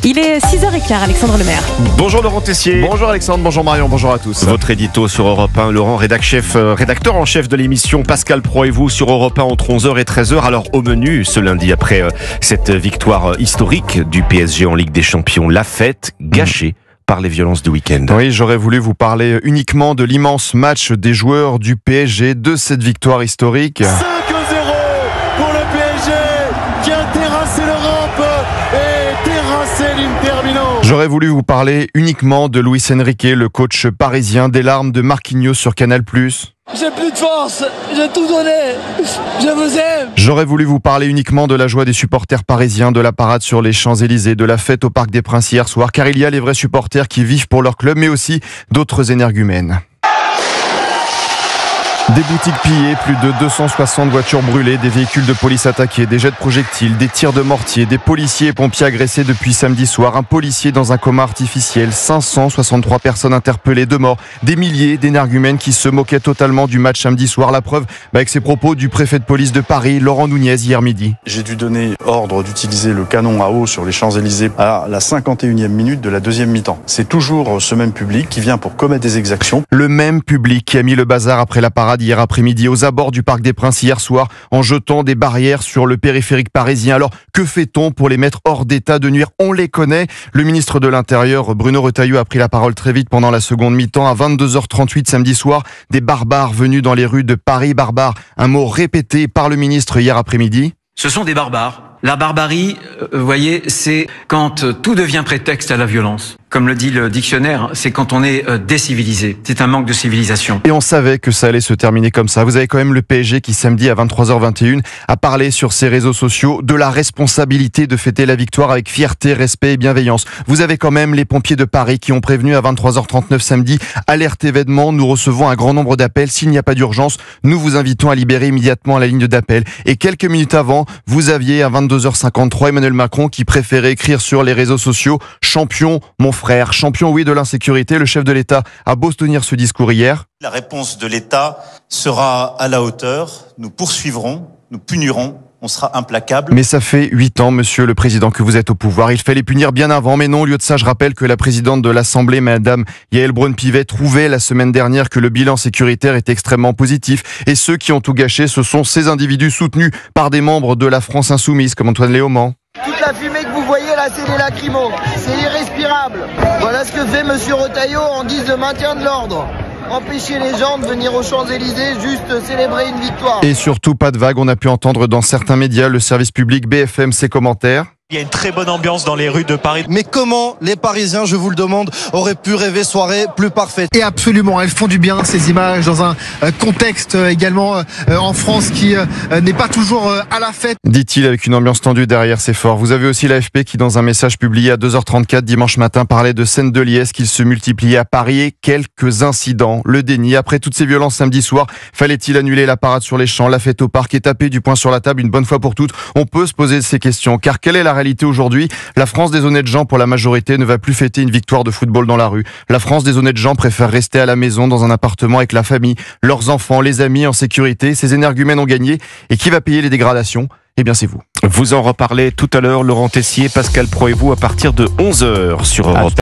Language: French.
Il est 6h15, Alexandre Lemaire. Bonjour Laurent Tessier. Bonjour Alexandre, bonjour Marion, bonjour à tous. Votre édito sur Europe 1, Laurent, rédacteur en chef de l'émission Pascal Pro et vous sur Europe 1 entre 11h et 13h. Alors au menu ce lundi, après cette victoire historique du PSG en Ligue des Champions, la fête gâchée par les violences du week-end. Oui, j'aurais voulu vous parler uniquement de l'immense match des joueurs du PSG, de cette victoire historique. 5-0 pour le PSG qui a terrassé l'Europe et terrassé l'Inter Milan. J'aurais voulu vous parler uniquement de Luis Enrique, le coach parisien, des larmes de Marquinhos sur Canal+. J'ai plus de force, j'ai tout donné, je vous aime. J'aurais voulu vous parler uniquement de la joie des supporters parisiens, de la parade sur les Champs-Élysées, de la fête au Parc des Princes hier soir, car il y a les vrais supporters qui vivent pour leur club, mais aussi d'autres énergumènes. Des boutiques pillées, plus de 260 voitures brûlées, des véhicules de police attaqués, des jets de projectiles, des tirs de mortier, des policiers et pompiers agressés depuis samedi soir, un policier dans un coma artificiel, 563 personnes interpellées, 2 morts, des milliers d'énergumènes qui se moquaient totalement du match samedi soir. La preuve avec ces propos du préfet de police de Paris, Laurent Nunez, hier midi. J'ai dû donner ordre d'utiliser le canon à eau sur les Champs-Élysées à la 51e minute de la deuxième mi-temps. C'est toujours ce même public qui vient pour commettre des exactions. Le même public qui a mis le bazar après la parade hier après-midi aux abords du Parc des Princes hier soir en jetant des barrières sur le périphérique parisien. Alors que fait-on pour les mettre hors d'état de nuire? On les connaît. Le ministre de l'Intérieur, Bruno Retailleau, a pris la parole très vite pendant la seconde mi-temps. À 22h38 samedi soir, des barbares venus dans les rues de Paris. Barbares, un mot répété par le ministre hier après-midi. Ce sont des barbares. La barbarie, vous voyez, c'est quand tout devient prétexte à la violence. Comme le dit le dictionnaire, c'est quand on est décivilisé. C'est un manque de civilisation. Et on savait que ça allait se terminer comme ça. Vous avez quand même le PSG qui, samedi à 23h21, a parlé sur ses réseaux sociaux de la responsabilité de fêter la victoire avec fierté, respect et bienveillance. Vous avez quand même les pompiers de Paris qui ont prévenu à 23h39 samedi, alerte événement, nous recevons un grand nombre d'appels. S'il n'y a pas d'urgence, nous vous invitons à libérer immédiatement la ligne d'appel. Et quelques minutes avant, vous aviez à 22h53 Emmanuel Macron qui préférait écrire sur les réseaux sociaux « Champion, mon frère, champion oui de l'insécurité ». Le chef de l'État a beau tenir ce discours hier. La réponse de l'État sera à la hauteur. Nous poursuivrons, nous punirons. On sera implacable. Mais ça fait 8 ans, monsieur le président, que vous êtes au pouvoir. Il fallait punir bien avant. Mais non, au lieu de ça, je rappelle que la présidente de l'Assemblée, madame Yaël Braun-Pivet, trouvait la semaine dernière que le bilan sécuritaire est extrêmement positif. Et ceux qui ont tout gâché, ce sont ces individus soutenus par des membres de la France Insoumise, comme Antoine Léaumont. Toute la fumée que vous voyez là, c'est des lacrymos, c'est irrespirable. Voilà ce que fait monsieur Retailleau en guise de maintien de l'ordre. Empêcher les gens de venir aux Champs-Élysées juste célébrer une victoire. Et surtout, pas de vague, on a pu entendre dans certains médias, le service public BFM, ses commentaires. Il y a une très bonne ambiance dans les rues de Paris. Mais comment les Parisiens, je vous le demande, auraient pu rêver soirée plus parfaite? Et absolument, elles font du bien ces images dans un contexte également en France qui n'est pas toujours à la fête. Dit-il avec une ambiance tendue derrière ses forts. Vous avez aussi l'AFP qui, dans un message publié à 2h34 dimanche matin, parlait de scènes de liesse qui se multipliaient à Paris et quelques incidents. Le déni. Après toutes ces violences samedi soir, fallait-il annuler la parade sur les Champs, la fête au parc et taper du poing sur la table une bonne fois pour toutes? On peut se poser ces questions. Car quelle est la réalité aujourd'hui? La France des honnêtes gens, pour la majorité, ne va plus fêter une victoire de football dans la rue. La France des honnêtes gens préfère rester à la maison dans un appartement avec la famille, leurs enfants, les amis en sécurité. Ces énergumènes ont gagné. Et qui va payer les dégradations? Eh bien, c'est vous. Vous en reparlez tout à l'heure, Laurent Tessier, Pascal Pro et vous, à partir de 11h sur Europe 1.